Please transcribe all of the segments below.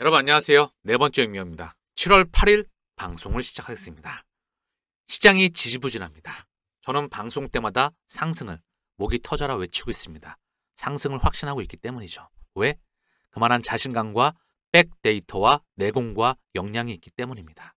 여러분 안녕하세요. 네 번째 의미입니다. 7월 8일 방송을 시작하겠습니다. 시장이 지지부진합니다. 저는 방송 때마다 상승을 목이 터져라 외치고 있습니다. 상승을 확신하고 있기 때문이죠. 왜? 그만한 자신감과 백데이터와 내공과 역량이 있기 때문입니다.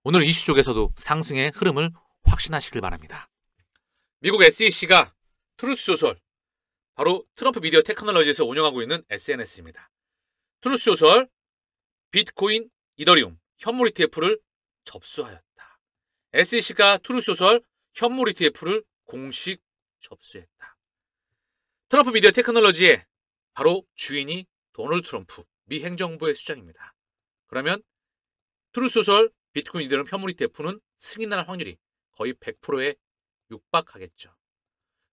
오늘 이슈 속에서도 상승의 흐름을 확신하시길 바랍니다. 미국 SEC가 트루스 소셜, 바로 트럼프 미디어 테크놀로지에서 운영하고 있는 SNS입니다. 트루스 소셜, 비트코인, 이더리움, 현물 ETF를 접수하였다. SEC가 트루스 소셜, 현물 ETF를 공식 접수했다. 트럼프 미디어 테크놀로지의 바로 주인이 도널드 트럼프 미 행정부의 수장입니다. 그러면 트루스 소셜, 비트코인, 이더리움, 현물 ETF는 승인할 확률이 거의 100%에 육박하겠죠.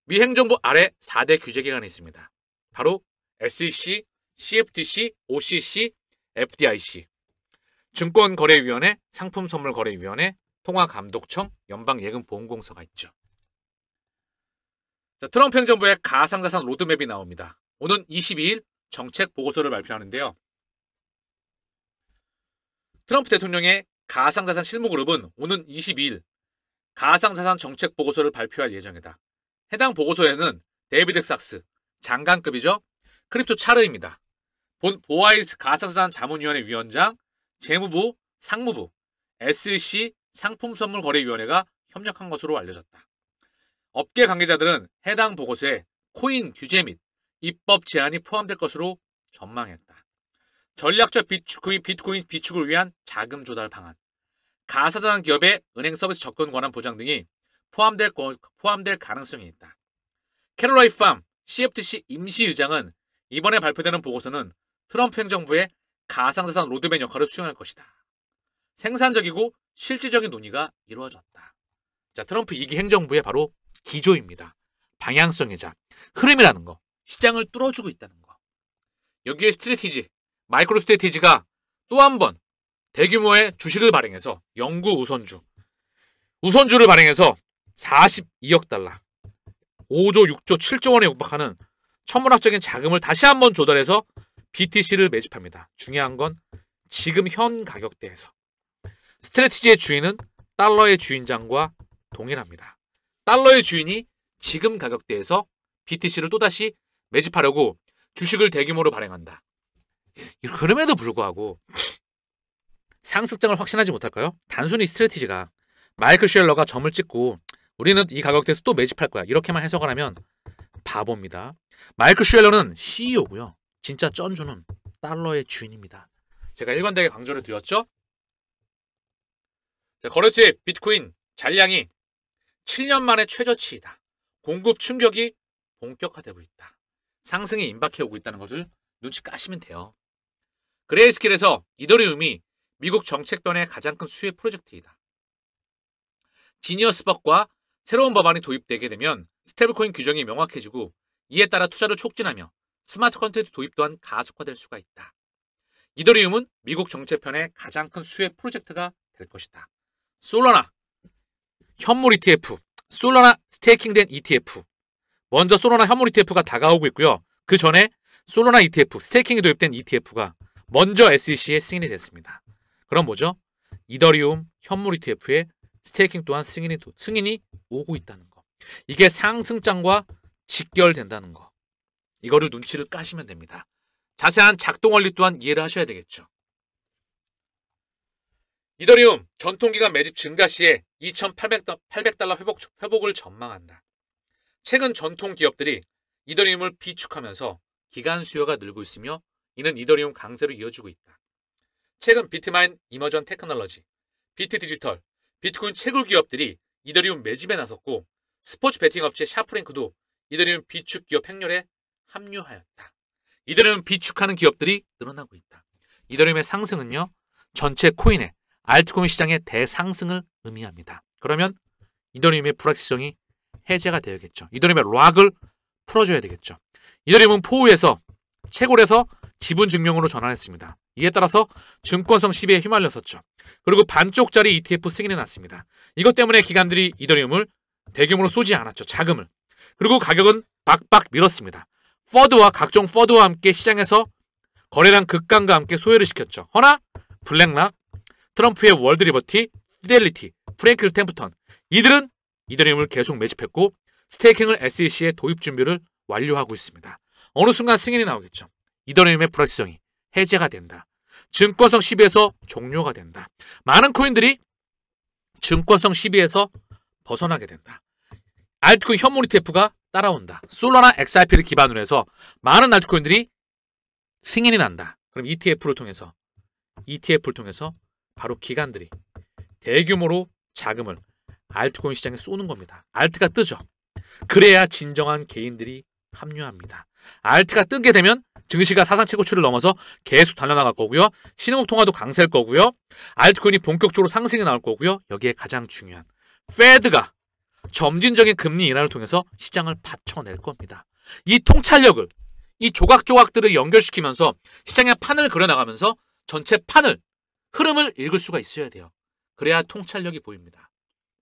미 행정부 아래 4대 규제기관이 있습니다. 바로 SEC, CFTC, OCC, FDIC, 증권거래위원회, 상품선물거래위원회, 통화감독청, 연방예금보험공사가 있죠. 자, 트럼프 행정부의 가상자산 로드맵이 나옵니다. 오는 22일 정책 보고서를 발표하는데요. 트럼프 대통령의 가상자산 실무그룹은 오는 22일 가상자산 정책 보고서를 발표할 예정이다. 해당 보고서에는 데이비드 삭스, 장관급이죠. 크립토 차르입니다. 본 보아이스 가상자산 자문위원회 위원장, 재무부, 상무부, SEC 상품선물거래위원회가 협력한 것으로 알려졌다. 업계 관계자들은 해당 보고서에 코인 규제 및 입법 제한이 포함될 것으로 전망했다. 전략적 비트코인 비축을 위한 자금 조달 방안, 가상자산 기업의 은행 서비스 접근 권한 보장 등이 포함될 가능성이 있다. 캐롤라인 팜 CFTC 임시의장은 이번에 발표되는 보고서는 트럼프 행정부의 가상자산 로드맵 역할을 수행할 것이다. 생산적이고 실질적인 논의가 이루어졌다. 자, 트럼프 2기 행정부의 바로 기조입니다. 방향성이자 흐름이라는 거, 시장을 뚫어주고 있다는 거. 여기에 스트래티지, 마이크로 스트래티지가 또 한 번 대규모의 주식을 발행해서 영구 우선주를 발행해서 42억 달러, 5조, 6조, 7조 원에 육박하는 천문학적인 자금을 다시 한번 조달해서 BTC를 매집합니다. 중요한 건 지금 현 가격대에서. 스트래티지의 주인은 달러의 주인장과 동일합니다. 달러의 주인이 지금 가격대에서 BTC를 또다시 매집하려고 주식을 대규모로 발행한다. 그럼에도 불구하고 상승장을 확신하지 못할까요? 단순히 스트래티지가 마이클 쉘러가 점을 찍고 우리는 이 가격대에서 또 매집할 거야, 이렇게만 해석을 하면 바보입니다. 마이클 쉘러는 CEO고요. 진짜 쩐주는 달러의 주인입니다. 제가 일관되게 강조를 드렸죠? 자, 거래소의 비트코인 잔량이 7년 만에 최저치이다. 공급 충격이 본격화되고 있다. 상승이 임박해오고 있다는 것을 눈치 까시면 돼요. 그레이스케일에서 이더리움이 미국 정책 변화의 가장 큰 수혜 프로젝트이다. 지니어스법과 새로운 법안이 도입되게 되면 스테이블코인 규정이 명확해지고 이에 따라 투자를 촉진하며 스마트 컨텐츠 도입 또한 가속화될 수가 있다. 이더리움은 미국 정책편의 가장 큰 수혜 프로젝트가 될 것이다. 솔라나 현물 ETF, 솔라나 스테이킹된 ETF. 먼저 솔라나 현물 ETF가 다가오고 있고요. 그 전에 솔라나 ETF, 스테이킹이 도입된 ETF가 먼저 SEC에 승인이 됐습니다. 그럼 뭐죠? 이더리움 현물 ETF의 스테이킹 또한 승인이 오고 있다는 거. 이게 상승장과 직결된다는 거. 이거를 눈치를 까시면 됩니다. 자세한 작동 원리 또한 이해를 하셔야 되겠죠. 이더리움 전통기간 매집 증가 시에 2,800달러 회복을 전망한다. 최근 전통 기업들이 이더리움을 비축하면서 기간 수요가 늘고 있으며 이는 이더리움 강세로 이어지고 있다. 최근 비트마인 이머전 테크놀로지, 비트디지털, 비트코인 채굴 기업들이 이더리움 매집에 나섰고 스포츠 베팅 업체 샤프랭크도 이더리움 비축 기업 행렬에 합류하였다. 이더리움 비축하는 기업들이 늘어나고 있다. 이더리움의 상승은요, 전체 코인의 알트코인 시장의 대상승을 의미합니다. 그러면 이더리움의 불확실성이 해제가 되어야겠죠. 이더리움의 락을 풀어줘야 되겠죠. 이더리움은 포우에서 채굴해서 지분 증명으로 전환했습니다. 이에 따라서 증권성 시비에 휘말렸었죠. 그리고 반쪽짜리 ETF 승인해 놨습니다. 이것 때문에 기관들이 이더리움을 대규모로 쏘지 않았죠. 자금을. 그리고 가격은 박박 밀었습니다. 퍼드와 각종 퍼드와 함께 시장에서 거래량 급감과 함께 소외를 시켰죠. 허나 블랙락, 트럼프의 월드 리버티, 피델리티, 프랭클 템프턴 이들은 이더리움을 계속 매집했고 스테이킹을 SEC에 도입 준비를 완료하고 있습니다. 어느 순간 승인이 나오겠죠. 이더리움의 불확실성이 해제가 된다. 증권성 시비에서 종료가 된다. 많은 코인들이 증권성 시비에서 벗어나게 된다. 알트코인 현물 ETF가 따라온다. 솔라나 XRP를 기반으로 해서 많은 알트코인들이 승인이 난다. 그럼 ETF를 통해서 바로 기관들이 대규모로 자금을 알트코인 시장에 쏘는 겁니다. 알트가 뜨죠. 그래야 진정한 개인들이 합류합니다. 알트가 뜨게 되면 증시가 사상 최고치를 넘어서 계속 달려나갈 거고요. 신흥국 통화도 강세일 거고요. 알트코인이 본격적으로 상승이 나올 거고요. 여기에 가장 중요한 페드가 점진적인 금리 인하를 통해서 시장을 받쳐낼 겁니다. 이 통찰력을, 이 조각조각들을 연결시키면서 시장의 판을 그려나가면서 전체 판을, 흐름을 읽을 수가 있어야 돼요. 그래야 통찰력이 보입니다.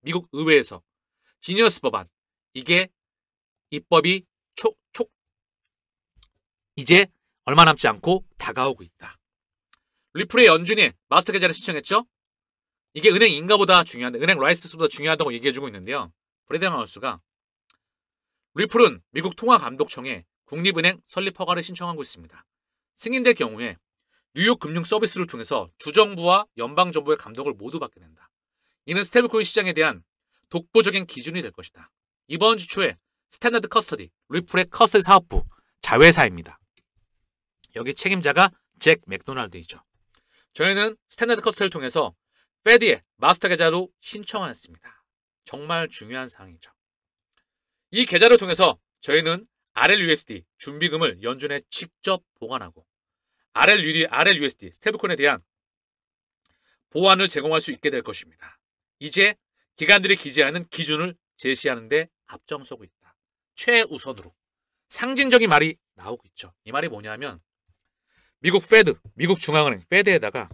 미국 의회에서 지니어스 법안, 이게 입법이 이제 얼마 남지 않고 다가오고 있다. 리플의 연준이 마스터 계좌를 신청했죠? 이게 은행 인가보다 중요한데, 은행 라이선스보다 중요하다고 얘기해주고 있는데요. 브래드 하우스가 리플은 미국 통화감독청에 국립은행 설립 허가를 신청하고 있습니다. 승인될 경우에 뉴욕 금융 서비스를 통해서 주정부와 연방정부의 감독을 모두 받게 된다. 이는 스테이블코인 시장에 대한 독보적인 기준이 될 것이다. 이번 주 초에 스탠다드 커스터디, 리플의 커스터디 사업부 자회사입니다. 여기 책임자가 잭 맥도날드이죠. 저희는 스탠다드 커스터디를 통해서 페드의 마스터 계좌로 신청하였습니다. 정말 중요한 사항이죠. 이 계좌를 통해서 저희는 RLUSD 준비금을 연준에 직접 보관하고 RLUSD 스테이블코인에 대한 보안을 제공할 수 있게 될 것입니다. 이제 기관들이 기재하는 기준을 제시하는 데 앞장서고 있다. 최우선으로. 상징적인 말이 나오고 있죠. 이 말이 뭐냐면 미국 페드, 미국 중앙은행 페드에다가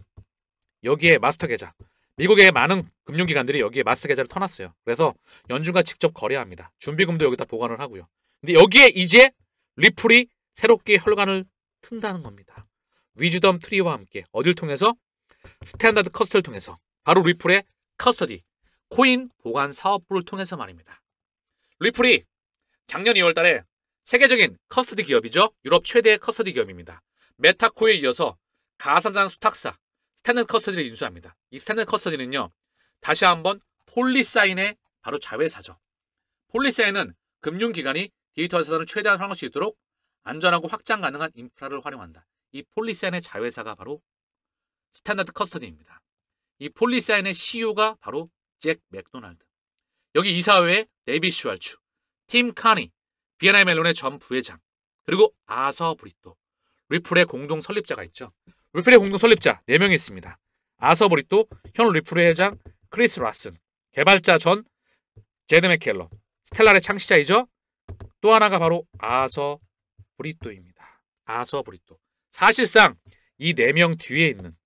여기에 마스터 계좌, 미국의 많은 금융기관들이 여기에 마스터 계좌를 터놨어요. 그래서 연준과 직접 거래합니다. 준비금도 여기다 보관을 하고요. 근데 여기에 이제 리플이 새롭게 혈관을 튼다는 겁니다. 위즈덤 트리와 함께 어딜 통해서? 스탠다드 커스터디를 통해서, 바로 리플의 커스터디, 코인 보관 사업부를 통해서 말입니다. 리플이 작년 2월 달에 세계적인 커스터디 기업이죠. 유럽 최대의 커스터디 기업입니다. 메타코에 이어서 가상자산 수탁사 스탠다드 커스터디를 인수합니다. 이 스탠다드 커스터디는요, 다시 한번 폴리사인의 바로 자회사죠. 폴리사인은 금융기관이 디지털 자산을 최대한 활용할 수 있도록 안전하고 확장 가능한 인프라를 활용한다. 이 폴리사인의 자회사가 바로 스탠다드 커스터디입니다. 이 폴리사인의 CEO가 바로 잭 맥도날드. 여기 이사회에 데이빗 슈왈츠, 팀 카니, B&I 멜론의 전 부회장, 그리고 아서 브리또, 리플의 공동 설립자가 있죠. 리플의 공동 설립자 4명이 있습니다. 아서 브리또, 현 리플의 회장 크리스 라슨, 개발자 전 제드 맥켈러, 스텔라의 창시자이죠. 또 하나가 바로 아서 브리또입니다. 아서 브리또. 사실상 이 4명 뒤에 있는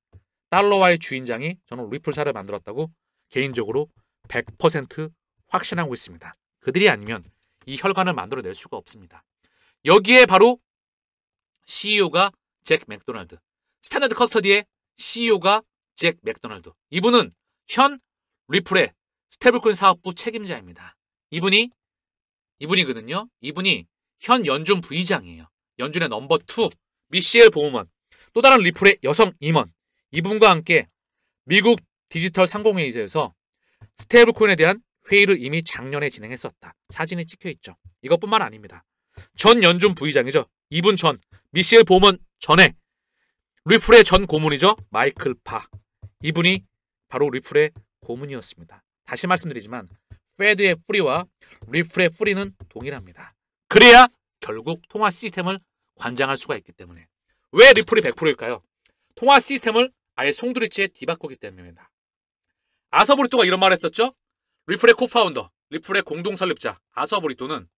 달러와의 주인장이 저는 리플사를 만들었다고 개인적으로 100% 확신하고 있습니다. 그들이 아니면 이 혈관을 만들어낼 수가 없습니다. 여기에 바로 CEO가 잭 맥도날드, 스탠다드 커스터디의 CEO가 잭 맥도날드. 이분은 현 리플의 스테이블코인 사업부 책임자입니다. 이분이거든요. 이분이 현 연준 부의장이에요. 연준의 넘버 2 미셸 보우먼, 또 다른 리플의 여성 임원, 이분과 함께 미국 디지털 상공회의소에서 스테이블코인에 대한 회의를 이미 작년에 진행했었다. 사진이 찍혀있죠. 이것뿐만 아닙니다. 전 연준 부의장이죠. 이분 전 미셸 보우먼 전에 리플의 전 고문이죠. 마이클 파. 이분이 바로 리플의 고문이었습니다. 다시 말씀드리지만 페드의 뿌리와 리플의 뿌리는 동일합니다. 그래야 결국 통화 시스템을 관장할 수가 있기 때문에. 왜 리플이 100%일까요? 통화 시스템을 아예 송두리째 뒤바꾸기 때문입니다. 아서 브리또가 이런 말을 했었죠. 리플의 코파운더, 리플의 공동 설립자 아서 브리또는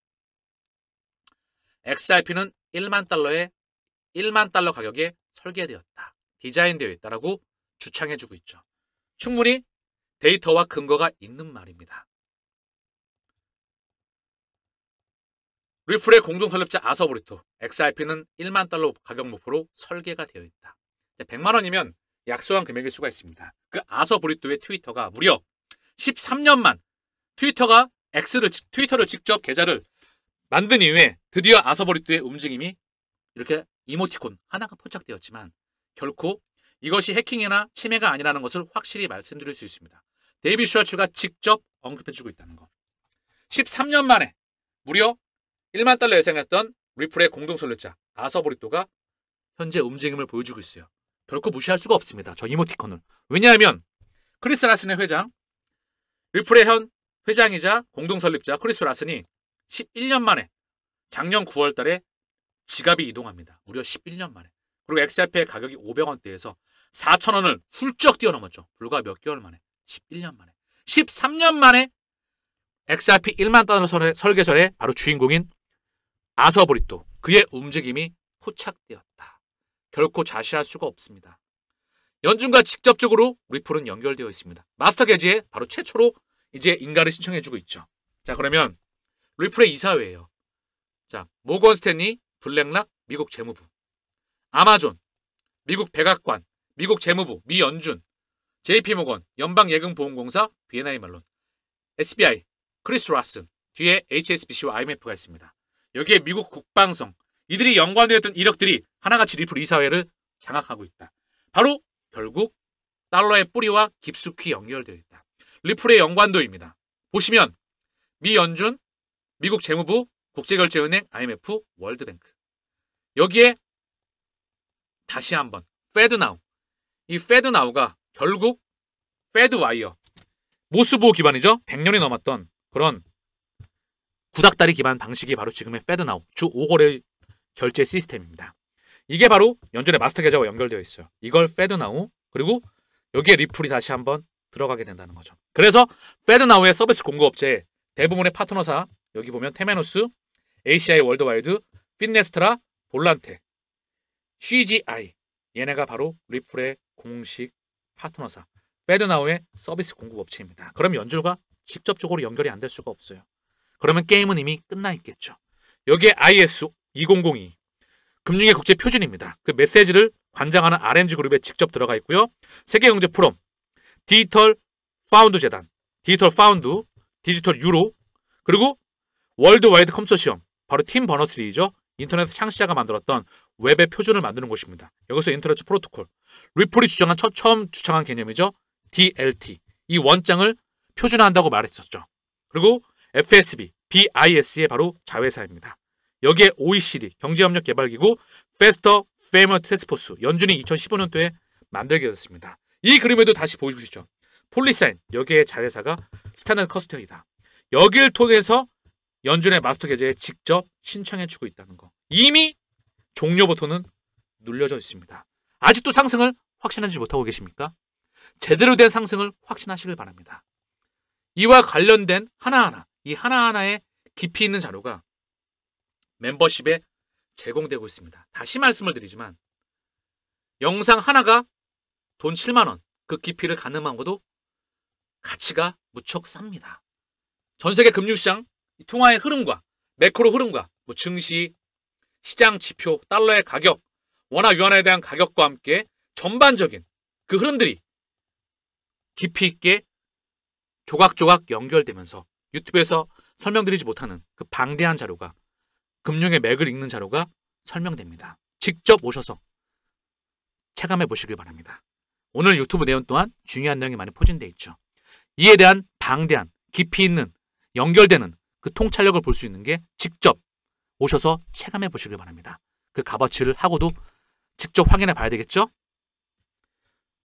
XRP는 1만 달러 가격에 설계되었다. 디자인되어 있다라고 주창해주고 있죠. 충분히 데이터와 근거가 있는 말입니다. 리플의 공동 설립자 아서브리토, XRP는 1만 달러 가격 목표로 설계가 되어 있다. 100만 원이면 약소한 금액일 수가 있습니다. 그 아서브리토의 트위터가 무려 13년만 트위터를 직접 계좌를 만든 이후에 드디어 아서브리토의 움직임이 이렇게 이모티콘 하나가 포착되었지만 결코 이것이 해킹이나 침해가 아니라는 것을 확실히 말씀드릴 수 있습니다. 데이빗 슈왈츠가 직접 언급해주고 있다는 거. 13년 만에 무려 1만 달러 예상했던 리플의 공동 설립자 아서브리토가 현재 움직임을 보여주고 있어요. 결코 무시할 수가 없습니다. 저 이모티콘을. 왜냐하면 크리스 라슨의 회장, 리플의 현 회장이자 공동 설립자 크리스 라슨이 11년 만에 작년 9월 달에 지갑이 이동합니다. 무려 11년 만에. 그리고 XRP의 가격이 500원대에서 4,000원을 훌쩍 뛰어넘었죠. 불과 몇 개월 만에. 11년 만에. 13년 만에 XRP 1만 달러 설계설의 바로 주인공인 아서브리토. 그의 움직임이 포착되었다. 결코 자시할 수가 없습니다. 연준과 직접적으로 리플은 연결되어 있습니다. 마스터 계좌에 바로 최초로 이제 인가를 신청해주고 있죠. 자, 그러면 리플의 이사회예요. 자, 모건 스탠리, 블랙락, 미국 재무부, 아마존, 미국 백악관, 미국 재무부, 미 연준, JP모건, 연방예금보험공사, BNI 멜론, SBI, 크리스 라슨, 뒤에 HSBC와 IMF가 있습니다. 여기에 미국 국방성, 이들이 연관되었던 이력들이 하나같이 리플 이사회를 장악하고 있다. 바로 결국 달러의 뿌리와 깊숙이 연결되어 있다. 리플의 연관도입니다. 보시면 미 연준, 미국 재무부, 국제결제은행, IMF, 월드뱅크. 여기에 다시 한번 페드나우. 이 페드나우가 결국 페드와이어. 모스보호 기반이죠. 100년이 넘었던 그런 구닥다리 기반 방식이 바로 지금의 페드나우. 주 5거래 결제 시스템입니다. 이게 바로 연준의 마스터 계좌와 연결되어 있어요. 이걸 페드나우, 그리고 여기에 리플이 다시 한번 들어가게 된다는 거죠. 그래서 페드나우의 서비스 공급업체의 대부분의 파트너사, 여기 보면 테메노스, ACI 월드와이드, 핀네스트라, 볼란테, CGI, 얘네가 바로 리플의 공식 파트너사, 페드나우의 서비스 공급업체입니다. 그럼 연준과 직접적으로 연결이 안 될 수가 없어요. 그러면 게임은 이미 끝나 있겠죠. 여기에 ISO 2002 금융의 국제 표준입니다. 그 메시지를 관장하는 RMG 그룹에 직접 들어가 있고요. 세계경제 포럼, 디지털 파운드 재단, 디지털 파운드, 디지털 유로, 그리고 월드와이드 컨소시엄, 바로 팀 버너스리죠. 인터넷 창시자가 만들었던 웹의 표준을 만드는 곳입니다. 여기서 인터넷 프로토콜, 리플이 처음 주창한 개념이죠. DLT, 이 원장을 표준화한다고 말했었죠. 그리고 FSB, BIS의 바로 자회사입니다. 여기에 OECD, 경제협력개발기구, 페스터 페이먼트 테스포스, 연준이 2015년도에 만들게 됐습니다. 이 그림에도 다시 보여주시죠. 폴리사인, 여기에 자회사가 스탠더드 커스터디다. 여기를 통해서 연준의 마스터 계좌에 직접 신청해주고 있다는 거. 이미 종료 버튼은 눌려져 있습니다. 아직도 상승을 확신하지 못하고 계십니까? 제대로 된 상승을 확신하시길 바랍니다. 이와 관련된 하나하나, 이 하나하나의 깊이 있는 자료가 멤버십에 제공되고 있습니다. 다시 말씀을 드리지만 영상 하나가 돈 7만 원, 그 깊이를 가늠한 것도 가치가 무척 쌉니다. 전 세계 금융시장 통화의 흐름과 매크로 흐름과 증시, 시장 지표, 달러의 가격, 원화 유안에 대한 가격과 함께 전반적인 그 흐름들이 깊이 있게 조각조각 연결되면서 유튜브에서 설명드리지 못하는 그 방대한 자료가, 금융의 맥을 읽는 자료가 설명됩니다. 직접 오셔서 체감해 보시길 바랍니다. 오늘 유튜브 내용 또한 중요한 내용이 많이 포진되어 있죠. 이에 대한 방대한, 깊이 있는, 연결되는 그 통찰력을 볼 수 있는 게 직접 오셔서 체감해 보시길 바랍니다. 그 값어치를 하고도 직접 확인해 봐야 되겠죠?